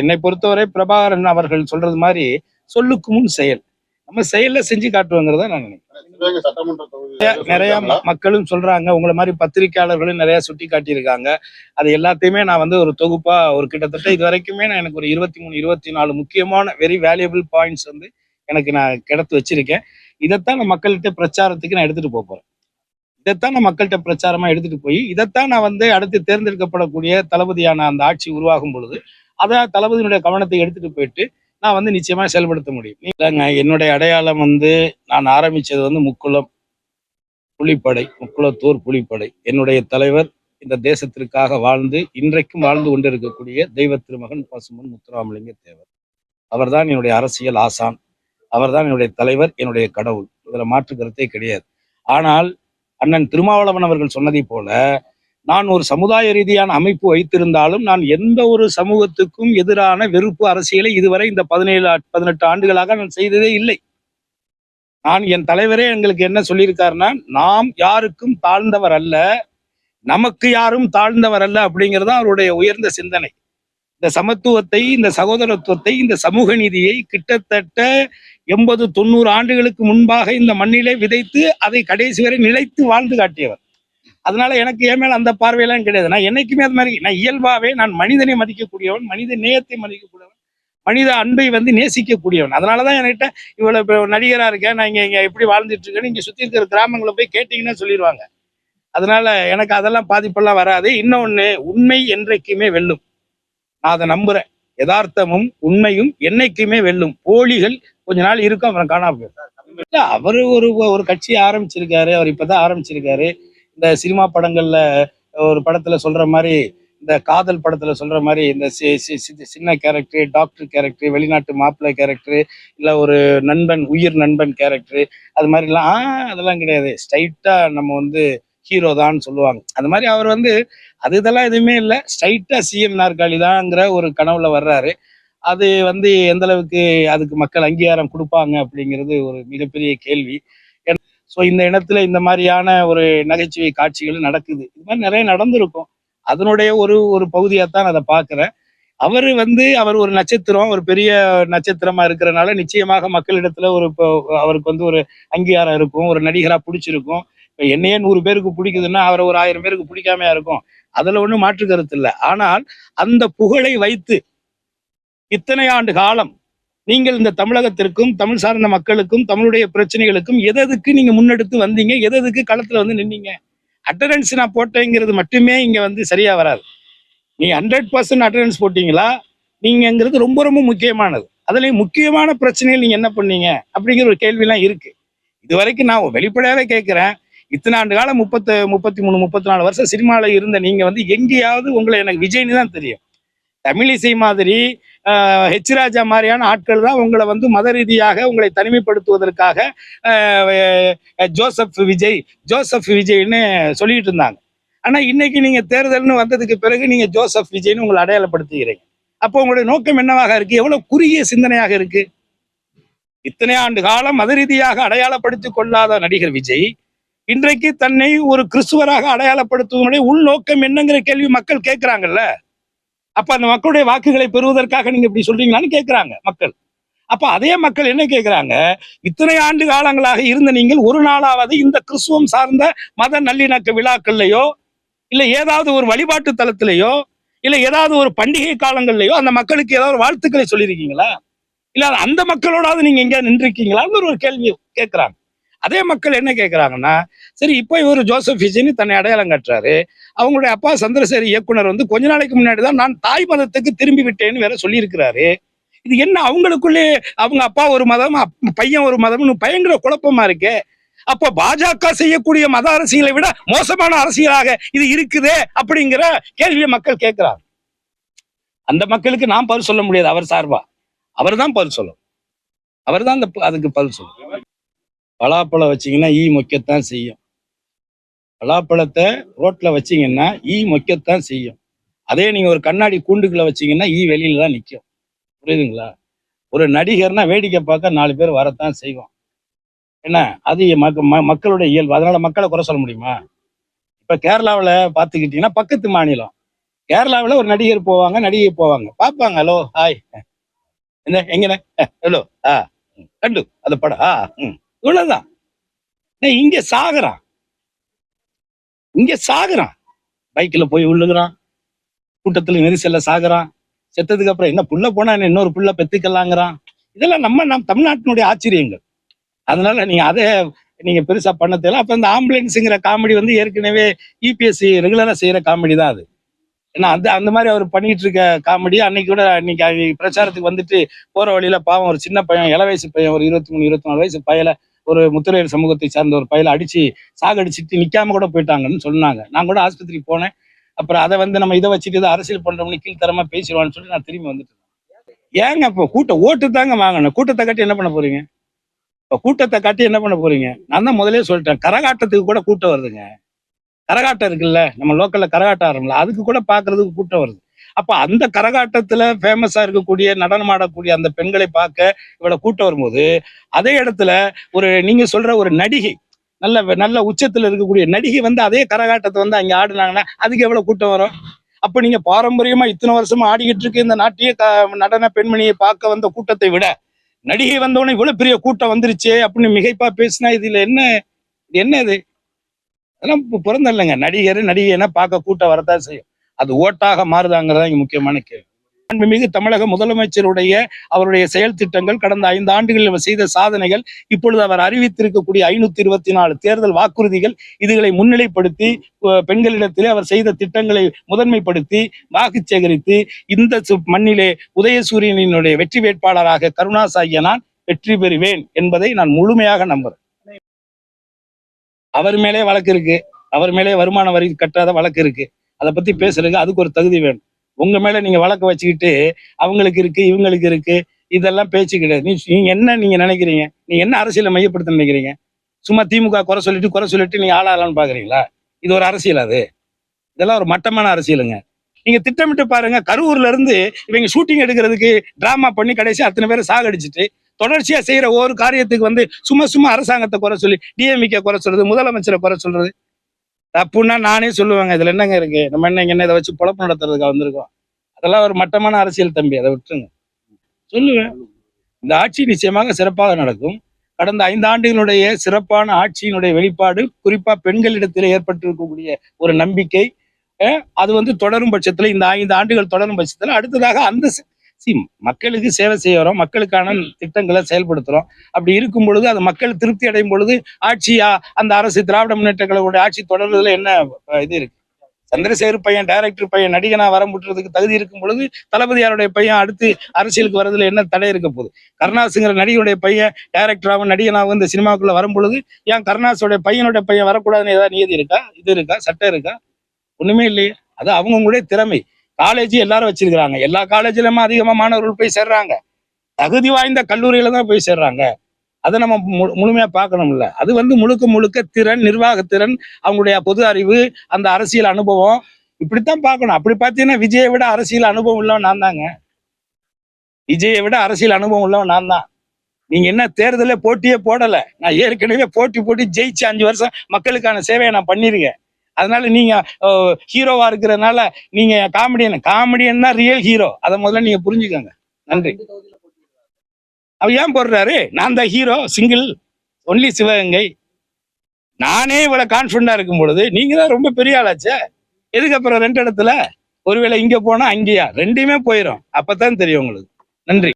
என்னை பொறுத்தவரை பிரபாகரன் அவர்கள் சொல்றது மாதிரி சொல்லுக்கு முன் செயல், நம்ம செயல்ல செஞ்சு காட்டுவோங்கிறத நான் நினைக்கிறேன். நிறைய மக்களும் சொல்றாங்க, உங்களை மாதிரி பத்திரிகையாளர்களும் நிறைய சுட்டி காட்டியிருக்காங்க. அது எல்லாத்தையுமே நான் வந்து ஒரு தொகுப்பா ஒரு கிட்டத்தட்ட இது வரைக்குமே நான் எனக்கு ஒரு 23 24 முக்கியமான வெரி வேல்யூபிள் பாயிண்ட்ஸ் வந்து எனக்கு நான் கிடத்து வச்சிருக்கேன். இதைத்தான் நான் மக்கள்கிட்ட பிரச்சாரத்துக்கு நான் எடுத்துட்டு போறேன். இதைத்தான் நான் மக்கள்கிட்ட பிரச்சாரமா எடுத்துட்டு போய் இதைத்தான் நான் வந்து அடுத்து தேர்ந்தெடுக்கப்படக்கூடிய தளபதியான அந்த ஆட்சி உருவாகும் பொழுது அதை தளபதியினுடைய கவனத்தை எடுத்துட்டு போயிட்டு நான் வந்து நிச்சயமா செயல்படுத்த முடியும். இல்லைங்க, என்னுடைய அடையாளம் வந்து நான் ஆரம்பிச்சது வந்து முக்குளம் புலிப்படை, முக்குளத்தூர் புலிப்படை. என்னுடைய தலைவர் இந்த தேசத்திற்காக வாழ்ந்து இன்றைக்கும் வாழ்ந்து கொண்டிருக்கக்கூடிய தெய்வ திருமகன் பசுமன் முத்துராமலிங்க தேவர். அவர்தான் என்னுடைய அரசியல் ஆசான், அவர்தான் என்னுடைய தலைவர், என்னுடைய கடவுள். இதுல மாற்று கருத்தே கிடையாது. ஆனால் அண்ணன் திருமாவளவன் அவர்கள் சொன்னதை போல நான் ஒரு சமுதாய ரீதியான அமைப்பு வைத்திருந்தாலும் நான் எந்த ஒரு சமூகத்துக்கும் எதிரான வெறுப்பு அரசியலை இதுவரை இந்த 17-18 ஆண்டுகளாக நான் செய்ததே இல்லை. நான் என் தலைவரே எங்களுக்கு என்ன சொல்லியிருக்காருன்னா, நாம் யாருக்கும் தாழ்ந்தவர் அல்ல, நமக்கு யாரும் தாழ்ந்தவர் அல்ல அப்படிங்கிறது அவருடைய உயர்ந்த சிந்தனை. இந்த சமத்துவத்தை, இந்த சகோதரத்துவத்தை, இந்த சமூக நீதியை கிட்டத்தட்ட 80-90 ஆண்டுகளுக்கு முன்பாக இந்த மண்ணிலே விதைத்து அதை கடைசி வரை நிலைத்து வாழ்ந்து காட்டியவர். அதனால எனக்கு என் மேல அந்த பார்வையெல்லாம் கிடையாது. நான் என்னைக்குமே அது மாதிரி நான் இயல்பாவே நான் மனிதனை மதிக்கக்கூடியவன், மனித நேயத்தை மதிக்கக்கூடியவன், மனித அன்பை வந்து நேசிக்கக்கூடியவன். அதனாலதான் என்கிட்ட இவ்வளவு நடிகரா இருக்கேன், நான் இங்க எப்படி வாழ்ந்துட்டு இருக்கேன்னு இங்க சுத்தி இருக்கிற கிராமங்களை போய் கேட்டீங்கன்னா சொல்லிடுவாங்க. அதனால எனக்கு அதெல்லாம் பாதிப்பெல்லாம் வராது. இன்னொன்னு, உண்மை என்றைக்குமே வெல்லும். நான் அதை நம்புறேன். யதார்த்தமும் உண்மையும் என்னைக்குமே வெல்லும். போலிகள் கொஞ்ச நாள் இருக்கும், அப்புறம் காணாம போயிடும். அவரு ஒரு கட்சியை ஆரம்பிச்சிருக்காரு, அவர் இப்பதான் ஆரம்பிச்சிருக்காரு. இந்த சினிமா படங்கள்ல ஒரு படத்துல சொல்ற மாதிரி, இந்த காதல் படத்துல சொல்ற மாதிரி, இந்த சின்ன கேரக்டர், டாக்டர் கேரக்டர், வெளிநாட்டு மாப்பிள்ளை கேரக்டர், இல்ல ஒரு நண்பன், உயிர் நண்பன் கேரக்டர், அது மாதிரிலாம் அதெல்லாம் கிடையாது. ஸ்ட்ரைட்டா நம்ம வந்து ஹீரோ தான் சொல்லுவாங்க. அது மாதிரி அவர் வந்து அது இதெல்லாம் எதுவுமே இல்லை, ஸ்ட்ரைட்டா சிஎம் நாற்காலி தான்ங்கிற ஒரு கனவுல வர்றாரு. அது வந்து எந்த அளவுக்கு அதுக்கு மக்கள் அங்கீகாரம் கொடுப்பாங்க அப்படிங்கிறது ஒரு மிகப்பெரிய கேள்வி. ஸோ இந்த இடத்துல இந்த மாதிரியான ஒரு நகைச்சுவை காட்சிகள் நடக்குது. இது மாதிரி நிறைய நடந்திருக்கும். அதனுடைய ஒரு பகுதியாகத்தான் அதை பார்க்குறேன். அவர் ஒரு நட்சத்திரம், ஒரு பெரிய நட்சத்திரமா இருக்கிறனால நிச்சயமாக மக்களிடத்துல அவருக்கு வந்து ஒரு அங்கீகாரம் இருக்கும், ஒரு நடிகரா பிடிச்சிருக்கும். இப்போ என்னையே 100 பேருக்கு பிடிக்குதுன்னா அவரை ஒரு 1000 பேருக்கு பிடிக்காமையா இருக்கும். அதுல ஒன்றும் மாற்று கருத்து இல்லை. ஆனால் அந்த புகழை வைத்து இத்தனை ஆண்டு காலம் நீங்கள் இந்த தமிழகத்திற்கும் தமிழ் சார்ந்த மக்களுக்கும் தமிழுடைய பிரச்சனைகளுக்கும் எதற்கு நீங்க முன்னெடுத்து வந்தீங்க, எதற்கு களத்துல வந்து நின்னீங்க? அட்டண்டன்ஸ் நான் போட்டேங்கிறது மட்டுமே இங்க வந்து சரியா வராது. நீ 100% அட்டண்டன்ஸ் போட்டீங்களா நீங்கிறது ரொம்ப ரொம்ப முக்கியமானது. அதுலயும் முக்கியமான பிரச்சனைகள் நீங்க என்ன பண்ணீங்க அப்படிங்கிற ஒரு கேள்வியெல்லாம் இருக்கு. இது வரைக்கும் நான் வெளிப்படையாவே கேட்கிறேன், இத்தனை ஆண்டு காலம் 33 34 வருஷம் சினிமாவில் இருந்த நீங்க வந்து எங்கேயாவது உங்களை எனக்கு விஜய்னு தான் தெரியும். தமிழிசை மாதிரி ஹெச் ராஜா மாதிரியான ஆட்கள் தான் உங்களை வந்து மத ரீதியாக உங்களை தனிமைப்படுத்துவதற்காக ஜோசப் விஜய்னு சொல்லிட்டு இருந்தாங்க. ஆனா இன்னைக்கு நீங்க தேர்தல்னு வந்ததுக்கு பிறகு நீங்க ஜோசப் விஜய்னு உங்களை அடையாளப்படுத்துகிறீங்க. அப்போ உங்களுடைய நோக்கம் என்னவாக இருக்கு? எவ்வளவு குறுகிய சிந்தனையாக இருக்கு. இத்தனை ஆண்டு காலம் மத ரீதியாக அடையாளப்படுத்திக் கொள்ளாத நடிகர் விஜய் இன்றைக்கு தன்னை ஒரு கிறிஸ்துவராக அடையாளப்படுத்துவதனுடைய உள்நோக்கம் என்னங்கிற கேள்வி மக்கள் கேட்கிறாங்கல்ல. அப்ப அந்த மக்களுடைய வாக்குகளை பெறுவதற்காக நீங்க இப்படி சொல்றீங்களான்னு கேட்கிறாங்க மக்கள். அப்ப அதே மக்கள் என்ன கேட்கிறாங்க, இத்தனை ஆண்டு காலங்களாக இருந்த நீங்கள் ஒரு நாளாவது இந்த கிறிஸ்துவம் சார்ந்த மத நல்லிணக்க விழாக்கள்லையோ இல்ல ஏதாவது ஒரு வழிபாட்டு தலத்திலேயோ இல்ல ஏதாவது ஒரு பண்டிகை காலங்கள்லயோ அந்த மக்களுக்கு ஏதாவது வாழ்த்துக்களை சொல்லியிருக்கீங்களா? இல்ல அந்த மக்களோடாவது நீங்க எங்கேயாவது நின்றுருக்கீங்களான்னு ஒரு கேள்வி கேட்கிறாங்க. அதே மக்கள் என்ன கேட்கிறாங்கன்னா, சரி இப்போ இவர் ஜோசப் விஜய்னு தன்னை அடையாளம் காட்டுறாரு, அவங்களுடைய அப்பா சந்திரசேகர் இயக்குனர் வந்து கொஞ்ச நாளைக்கு முன்னாடி தான் நான் தாய் மதத்துக்கு திரும்பி விட்டேன்னு வேற சொல்லியிருக்கிறாரு. இது என்ன அவங்களுக்குள்ளே அவங்க அப்பா ஒரு மதம் பையன் ஒரு மதம்னு பயங்கர குழப்பமா இருக்கு. அப்போ பாஜக செய்யக்கூடிய மத அரசியலை விட மோசமான அரசியலாக இது இருக்குதே அப்படிங்கிற கேள்வியை மக்கள் கேட்கிறார். அந்த மக்களுக்கு நான் பதில் சொல்ல முடியாது. அவர் சார்பா அவர் தான் பதில் சொல்லணும். அவர் தான் அதுக்கு பதில் சொல்லணும். பலாப்பழம் வச்சீங்கன்னா ஈ மொக்கத்தான் செய்யும். பலாப்பழத்தை ரோட்ல வச்சீங்கன்னா ஈ மொக்கத்தான் செய்யும். அதே நீங்க ஒரு கண்ணாடி கூண்டுக்குள்ள வச்சீங்கன்னா ஈ வெளியில தான் நிற்கும். புரியுதுங்களா? ஒரு நடிகர்னா வேடிக்கை பார்க்க 4 பேர் வரத்தான் செய்வோம். என்ன அது மக்களுடைய இயல்பு. அதனால மக்களை குறை சொல்ல முடியுமா? இப்ப கேரளாவில் பார்த்துக்கிட்டீங்கன்னா பக்கத்து மாநிலம் கேரளாவில் ஒரு நடிகர் போவாங்க, நடிகை போவாங்க, பார்ப்பாங்க, ஹலோ ஹாய் என்ன எங்கண்ணே ஹலோ கண்டு அந்த படம் இவ்வளவுதான். இங்க சாகுறான், இங்க சாகுறான், பைக்ல போய் விழுகுறான், கூட்டத்துல நெரிசல்ல சாகுறான், செத்ததுக்கு அப்புறம் என்ன புள்ள போனா என்ன இன்னொரு புள்ள பெத்துக்கலாங்கிறான். இதெல்லாம் நம்ம தமிழ்நாட்டினுடைய ஆச்சரியங்கள். அதனால நீங்க அதை நீங்க பெருசா பண்ண தேவை. அப்ப இந்த ஆம்புலன்ஸுங்கிற காமெடி வந்து ஏற்கனவே இபிஎஸ்சி ரெகுலரா செய்யற காமெடி தான் அது. ஏன்னா அந்த மாதிரி அவர் பண்ணிட்டு இருக்க காமெடி அன்னைக்கு கூட இன்னைக்கு பிரச்சாரத்துக்கு வந்துட்டு போற வழியில பாவம் ஒரு சின்ன பையன், இள வயசு பையன், ஒரு 23 24 வயசு பையல ஒரு முத்திரையர் சமூகத்தை சார்ந்த ஒரு பையல அடிச்சு சாகடிச்சிட்டு நிக்காம கூட போயிட்டாங்கன்னு சொன்னாங்க. நான் கூட ஆஸ்பத்திரிக்கு போனேன். அப்புறம் அதை வந்து நம்ம இதை வச்சுட்டு இதை அரசியல் பண்றோம்னு கீழ்த்தரமா பேசிடுவான்னு சொல்லி நான் திரும்பி வந்துட்டேன். ஏங்க இப்போ ஓட்டு தாங்க வாங்கணும், கூட்டத்தை கட்டி என்ன பண்ண போறீங்க? இப்ப கூட்டத்தை காட்டி என்ன பண்ண போறீங்க? நான் தான் முதலே சொல்லிட்டேன், கரகாட்டத்துக்கு கூட கூட்டம் வருதுங்க. கரகாட்டம் இருக்குல்ல, நம்ம லோக்கல்ல கரகாட்டம் ஆடுறோம்ல, அதுக்கு கூட பாக்குறதுக்கு கூட்டம் வருது. அப்ப அந்த கரகாட்டத்துல ஃபேமஸா இருக்கக்கூடிய நடனம் ஆடக்கூடிய அந்த பெண்களை பார்க்க இவ்வளவு கூட்டம் வரும்போது, அதே இடத்துல ஒரு நீங்க சொல்ற ஒரு நடிகை, நல்ல உச்சத்துல இருக்கக்கூடிய நடிகை வந்து அதே கரகாட்டத்தை வந்து அங்க ஆடுனாங்கன்னா அதுக்கு எவ்வளவு கூட்டம் வரும்? அப்ப நீங்க பாரம்பரியமா இத்தனை வருஷமா ஆடிக்கிட்டு இருக்கு இந்த நாட்டிய நடன பெண்மணியை பார்க்க வந்த கூட்டத்தை விட நடிகை வந்தவொடனே இவ்வளவு பெரிய கூட்டம் வந்துருச்சு அப்படின்னு மிகைப்பா பேசினா இதுல என்ன இது? அதெல்லாம் பிறந்தல்லைங்க. நடிகைன்னா பார்க்க கூட்டம் வரத்தான் செய்யும். அது ஓட்டாக மாறுதாங்கிறதா இங்க முக்கியமான கேள்வி. மாண்புமிகு தமிழக முதலமைச்சருடைய அவருடைய செயல் திட்டங்கள், கடந்த 5 ஆண்டுகளில் அவர் செய்த சாதனைகள், இப்பொழுது அவர் அறிவித்திருக்கக்கூடிய 524 தேர்தல் வாக்குறுதிகள், இதுகளை முன்னிலைப்படுத்தி பெண்களிடத்திலே அவர் செய்த திட்டங்களை முதன்மைப்படுத்தி வாக்கு சேகரித்து இந்த மண்ணிலே உதயசூரியனினுடைய வெற்றி வேட்பாளராக கருணாஸ் ஆகிய நான் வெற்றி பெறுவேன் என்பதை நான் முழுமையாக நம்புறேன். அவர் மேலே வழக்கு இருக்கு, அவர் மேலே வருமான வரி கட்டாத வழக்கு இருக்கு. அதை பத்தி பேசுறதுக்கு அதுக்கு ஒரு தகுதி வேணும். உங்க மேல நீங்க வழக்கு வச்சுக்கிட்டு அவங்களுக்கு இருக்கு இவங்களுக்கு இருக்கு இதெல்லாம் பேச்சு கிடையாது. நீங்க நினைக்கிறீங்க? நீங்க என்ன அரசியலை மையப்படுத்த நினைக்கிறீங்க? சும்மா திமுக குறை சொல்லிட்டு நீங்க ஆளாளான்னு பாக்குறீங்களா? இது ஒரு அரசியல்? அது இதெல்லாம் ஒரு மட்டமான அரசியலுங்க. நீங்க திட்டமிட்டு பாருங்க, கரூர்ல இருந்து இவங்க ஷூட்டிங் எடுக்கிறதுக்கு டிராமா பண்ணி கடைசி அத்தனை பேரை சாகடிச்சுட்டு தொடர்ச்சியா செய்யற ஒவ்வொரு காரியத்துக்கு வந்து சும்மா அரசாங்கத்தை குறை சொல்லி டிஎம்கே குறை சொல்றது, முதலமைச்சரை குறை சொல்றது தப்புன்னா நானே சொல்லுவாங்க. இதுல என்னங்க இருக்கு? நம்ம என்ன இதை வச்சு பொழப்பு நடத்துறதுக்காக வந்திருக்கோம்? அதெல்லாம் ஒரு மட்டமான அரசியல் தம்பி, அதை விட்டுருங்க. சொல்லுவேன், இந்த ஆட்சி நிச்சயமாக சிறப்பாக நடக்கும். கடந்த 5 ஆண்டுகளுடைய சிறப்பான ஆட்சியினுடைய வெளிப்பாடு, குறிப்பா பெண்களிடத்தில் ஏற்பட்டிருக்கக்கூடிய ஒரு நம்பிக்கை, அது வந்து தொடரும் பட்சத்துல, இந்த 5 ஆண்டுகள் தொடரும் பட்சத்துல அடுத்ததாக அந்த மக்களுக்கு சேவை செய்யறோம், மக்களுக்கான திட்டங்களை செயல்படுத்துறோம். அப்படி இருக்கும் பொழுது அது மக்கள் திருப்தி அடையும் பொழுது ஆட்சியா அந்த அரசு திராவிட முன்னேற்ற கழகங்களுடைய ஆட்சி தொடர்றதுல என்ன இது இருக்கு? சந்திரசேகர் பையன் டைரக்டர் பையன் நடிகனா வரம்புட்டுறதுக்கு தகுதி இருக்கும் பொழுது தளபதியாருடைய பையன் அடுத்து அரசியலுக்கு வர்றதுல என்ன தடை இருக்க போகுது? கருணாசுங்கிற நடிகருடைய பையன் டைரக்டராகவும் நடிகனாகவும் இந்த சினிமாக்குள்ள வரும் பொழுது ஏன் கருணாசுடைய பையனுடைய பையன் வரக்கூடாதுன்னு ஏதாவது நியதி இருக்கா? இது இருக்கா? சட்டம் இருக்கா? ஒண்ணுமே இல்லையே. அது அவங்களுடைய திறமை. காலேஜ் எல்லாரும் வச்சிருக்கிறாங்க, எல்லா காலேஜ்லயுமே அதிகமா மாணவர்கள் போய் சேர்றாங்க, தகுதி வாய்ந்த கல்லூரியில தான் போய் சேர்றாங்க. அதை நம்ம முழுமையா பார்க்கணும்ல. அது வந்து முழுக்க திறன், நிர்வாகத்திறன், அவங்களுடைய பொது அறிவு, அந்த அரசியல் அனுபவம், இப்படித்தான் பார்க்கணும். அப்படி பார்த்தீங்கன்னா விஜயை விட அரசியல் அனுபவம் உள்ளவன் நான் தாங்க. விஜயை விட அரசியல் அனுபவம் உள்ளவன் நான் தான். நீங்க என்ன தேர்தலே போட்டியே போடல, நான் ஏற்கனவே போட்டி ஜெயிச்சு 5 வருஷம் மக்களுக்கான சேவையை நான் பண்ணிருக்கேன். அதனால நீங்க ஹீரோவா இருக்கிறதுனால நீங்க காமெடியன் தான் ரியல் ஹீரோ. அதை முதல்ல நீங்க புரிஞ்சுக்கோங்க. நன்றி. அவர் ஏன் போடுறாரு? நான் தான் ஹீரோ, சிங்கிள், ஒன்லி சிவகங்கை. நானே இவ்வளவு கான்பிடண்டா இருக்கும் பொழுது நீங்க தான் ரொம்ப பெரிய ஆளாச்சே. எதுக்கு அப்புறம் 2 இடத்துல? ஒருவேளை இங்க போனா அங்கேயா? 2மே போயிடும். அப்பதான் தெரியும் உங்களுக்கு. நன்றி.